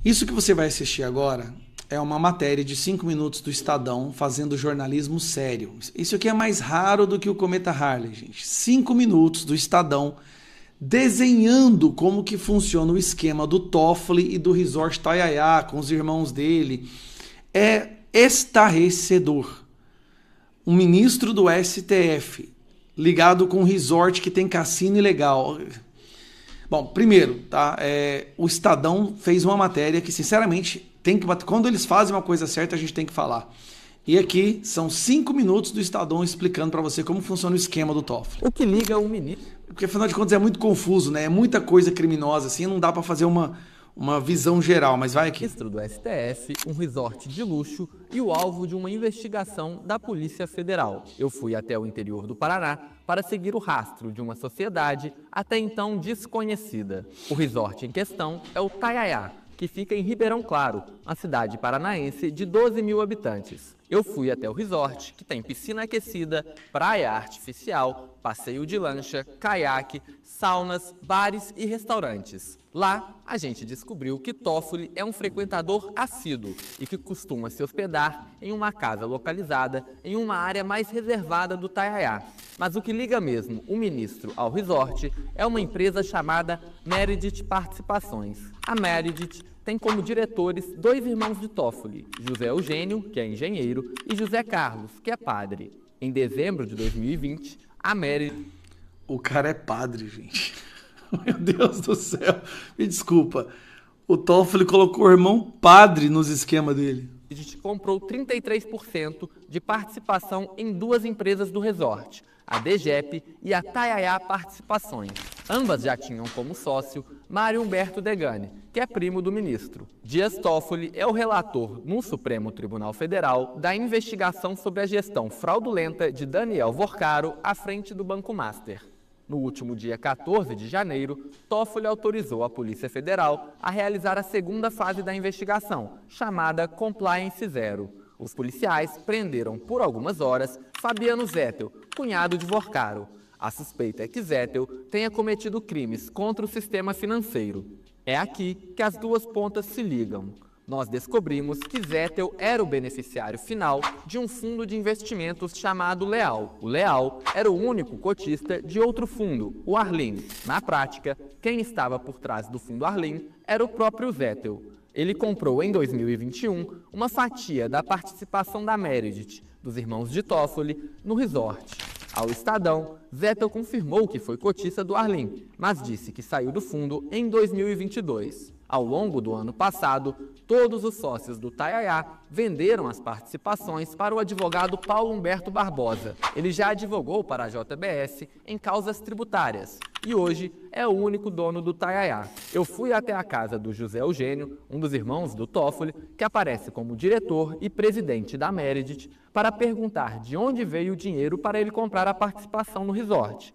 Isso que você vai assistir agora é uma matéria de 5 minutos do Estadão fazendo jornalismo sério. Isso aqui é mais raro do que o Cometa Harley, gente. 5 minutos do Estadão desenhando como que funciona o esquema do Toffoli e do Resort Tayaya com os irmãos dele. É estarrecedor. Um ministro do STF ligado com um resort que tem cassino ilegal. Bom, primeiro, tá? O Estadão fez uma matéria que, sinceramente, tem que bater. Quando eles fazem uma coisa certa, a gente tem que falar. E aqui são 5 minutos do Estadão explicando para você como funciona o esquema do Toffoli. O que liga o ministro? Porque, afinal de contas, é muito confuso, né? É muita coisa criminosa, assim, não dá para fazer uma visão geral, mas vai aqui. Ministro do STF, um resort de luxo e o alvo de uma investigação da Polícia Federal. Eu fui até o interior do Paraná para seguir o rastro de uma sociedade até então desconhecida. O resort em questão é o Tayaya, que fica em Ribeirão Claro, uma cidade paranaense de 12 mil habitantes. Eu fui até o resort, que tem piscina aquecida, praia artificial, passeio de lancha, caiaque, saunas, bares e restaurantes. Lá, a gente descobriu que Toffoli é um frequentador assíduo e que costuma se hospedar em uma casa localizada em uma área mais reservada do Tayaya. Mas o que liga mesmo o ministro ao resort é uma empresa chamada Meredith Participações. A Meredith tem como diretores 2 irmãos de Toffoli, José Eugênio, que é engenheiro, e José Carlos, que é padre. Em dezembro de 2020, a Meredith... O cara é padre, gente. Meu Deus do céu. Me desculpa. O Toffoli colocou o irmão padre nos esquemas dele. A gente comprou 33% de participação em 2 empresas do resort, a DGEP e a Tayaya Participações. Ambas já tinham como sócio Mário Humberto Degani, que é primo do ministro. Dias Toffoli é o relator no Supremo Tribunal Federal da investigação sobre a gestão fraudulenta de Daniel Vorcaro à frente do Banco Master. No último dia 14 de janeiro, Toffoli autorizou a Polícia Federal a realizar a segunda fase da investigação, chamada Compliance Zero. Os policiais prenderam por algumas horas Fabiano Zettel, cunhado de Vorcaro. A suspeita é que Zettel tenha cometido crimes contra o sistema financeiro. É aqui que as 2 pontas se ligam. Nós descobrimos que Zettel era o beneficiário final de um fundo de investimentos chamado Leal. O Leal era o único cotista de outro fundo, o Arlim. Na prática, quem estava por trás do fundo Arlim era o próprio Zettel. Ele comprou em 2021 uma fatia da participação da Meredith, dos irmãos de Toffoli, no resort. Ao Estadão, Zettel confirmou que foi cotista do Arlim, mas disse que saiu do fundo em 2022. Ao longo do ano passado, todos os sócios do Tayaya venderam as participações para o advogado Paulo Humberto Barbosa. Ele já advogou para a JBS em causas tributárias e hoje é o único dono do Tayaya. Eu fui até a casa do José Eugênio, um dos irmãos do Toffoli, que aparece como diretor e presidente da Meredith, para perguntar de onde veio o dinheiro para ele comprar a participação no resort.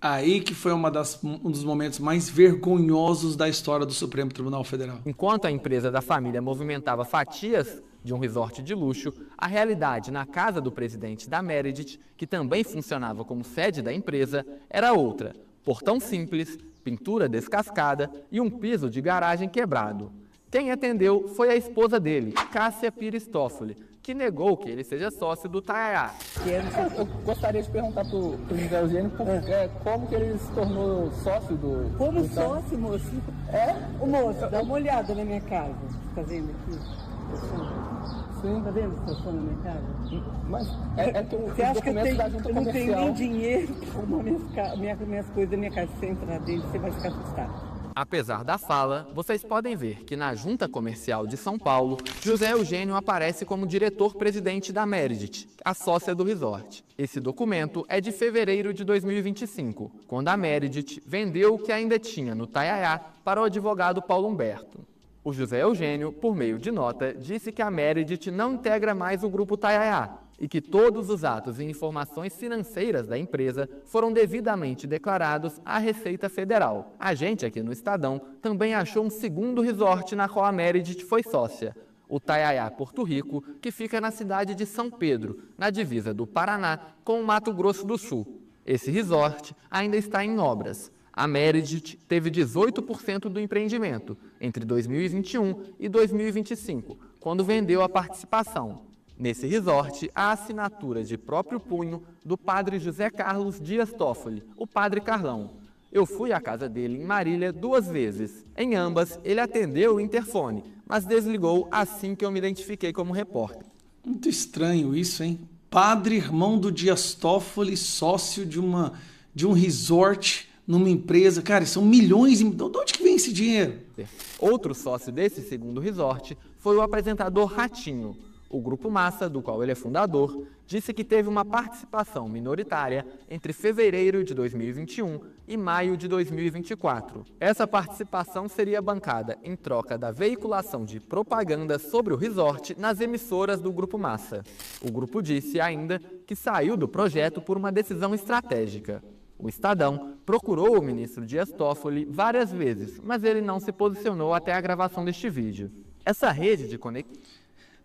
Aí que foi um dos momentos mais vergonhosos da história do Supremo Tribunal Federal. Enquanto a empresa da família movimentava fatias de um resort de luxo, a realidade na casa do presidente da Meredith, que também funcionava como sede da empresa, era outra. Portão simples, pintura descascada e um piso de garagem quebrado. Quem atendeu foi a esposa dele, Cássia Pires Toffoli, que negou que ele seja sócio do Tayaya. Eu gostaria de perguntar para o José Eugênio como que ele se tornou sócio do... Como sócio, moço? É? Ô, moço, dá uma olhada na minha casa. Tá vendo aqui? Sim. Tá vendo a situação na minha casa? Mas que os Você acha que documentos da junta eu não tenho comercial... nem dinheiro para arrumar minhas coisas da minha casa? Se você entrar dentro, você vai ficar assustado. Apesar da fala, vocês podem ver que na Junta Comercial de São Paulo, José Eugênio aparece como diretor-presidente da Meredith, a sócia do resort. Esse documento é de fevereiro de 2025, quando a Meredith vendeu o que ainda tinha no Tayaya para o advogado Paulo Humberto. O José Eugênio, por meio de nota, disse que a Meredith não integra mais o grupo Tayaya e que todos os atos e informações financeiras da empresa foram devidamente declarados à Receita Federal. A gente aqui no Estadão também achou um segundo resort na qual a Meredith foi sócia, o Tayaya Porto Rico, que fica na cidade de São Pedro, na divisa do Paraná com o Mato Grosso do Sul. Esse resort ainda está em obras. A Meredith teve 18% do empreendimento entre 2021 e 2025, quando vendeu a participação. Nesse resort, a assinatura de próprio punho do padre José Carlos Dias Toffoli, o padre Carlão. Eu fui à casa dele em Marília 2 vezes. Em ambas, ele atendeu o interfone, mas desligou assim que eu me identifiquei como repórter. Muito estranho isso, hein? Padre irmão do Dias Toffoli, sócio de um resort numa empresa. Cara, são milhões. De onde que vem esse dinheiro? Outro sócio desse segundo resort foi o apresentador Ratinho. O Grupo Massa, do qual ele é fundador, disse que teve uma participação minoritária entre fevereiro de 2021 e maio de 2024. Essa participação seria bancada em troca da veiculação de propaganda sobre o resort nas emissoras do Grupo Massa. O grupo disse ainda que saiu do projeto por uma decisão estratégica. O Estadão procurou o ministro Dias Toffoli várias vezes, mas ele não se posicionou até a gravação deste vídeo. Essa rede de conexão...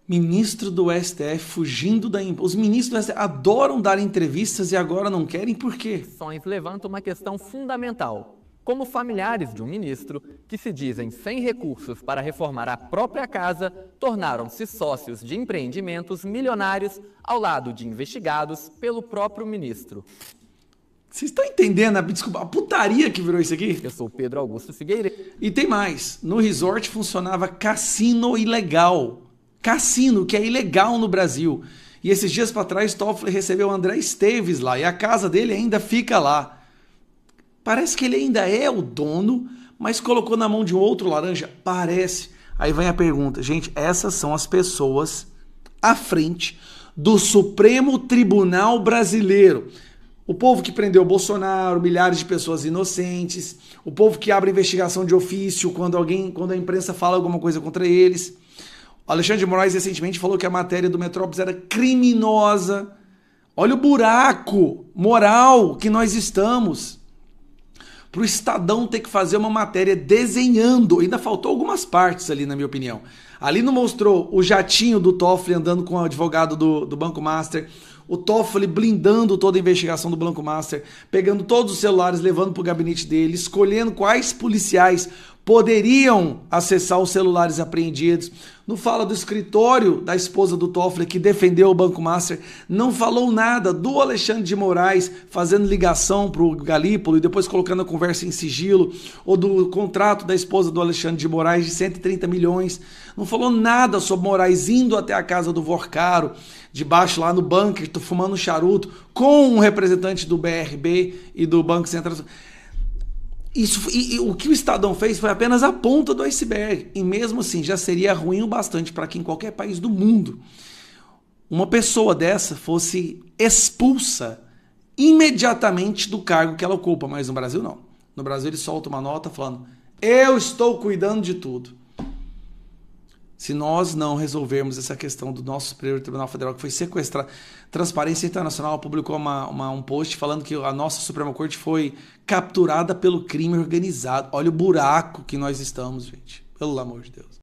Ministro do STF fugindo da... Os ministros do STF adoram dar entrevistas e agora não querem, por quê? Levanta uma questão fundamental. Como familiares de um ministro que se dizem sem recursos para reformar a própria casa, tornaram-se sócios de empreendimentos milionários ao lado de investigados pelo próprio ministro. Vocês estão entendendo a putaria que virou isso aqui? Eu sou Pedro Augusto Figueiredo. E tem mais. No resort funcionava cassino ilegal. Cassino, que é ilegal no Brasil. E esses dias para trás, Toffoli recebeu o André Esteves lá. E a casa dele ainda fica lá. Parece que ele ainda é o dono, mas colocou na mão de um outro laranja. Parece. Aí vem a pergunta. Gente, essas são as pessoas à frente do Supremo Tribunal Brasileiro. O povo que prendeu o Bolsonaro, milhares de pessoas inocentes. O povo que abre investigação de ofício quando a imprensa fala alguma coisa contra eles. O Alexandre de Moraes recentemente falou que a matéria do Metrópolis era criminosa. Olha o buraco moral que nós estamos. Para o Estadão ter que fazer uma matéria desenhando. Ainda faltou algumas partes ali, na minha opinião. Ali não mostrou o jatinho do Toffoli andando com o advogado do Banco Master. O Toffoli blindando toda a investigação do Banco Master. Pegando todos os celulares, levando para o gabinete dele. Escolhendo quais policiais poderiam acessar os celulares apreendidos. Não fala do escritório da esposa do Toffoli que defendeu o Banco Master. Não falou nada do Alexandre de Moraes fazendo ligação para o Galípolo e depois colocando a conversa em sigilo. Ou do contrato da esposa do Alexandre de Moraes de 130 milhões. Não falou nada sobre Moraes indo até a casa do Vorcaro, debaixo lá no bunker, fumando charuto, com um representante do BRB e do Banco Central. O que o Estadão fez foi apenas a ponta do iceberg. E mesmo assim, já seria ruim o bastante para que em qualquer país do mundo uma pessoa dessa fosse expulsa imediatamente do cargo que ela ocupa. Mas no Brasil não. No Brasil ele solta uma nota falando: eu estou cuidando de tudo. Se nós não resolvermos essa questão do nosso Superior Tribunal Federal, que foi sequestrado, Transparência Internacional publicou um post falando que a nossa Suprema Corte foi capturada pelo crime organizado. Olha o buraco que nós estamos, gente. Pelo amor de Deus.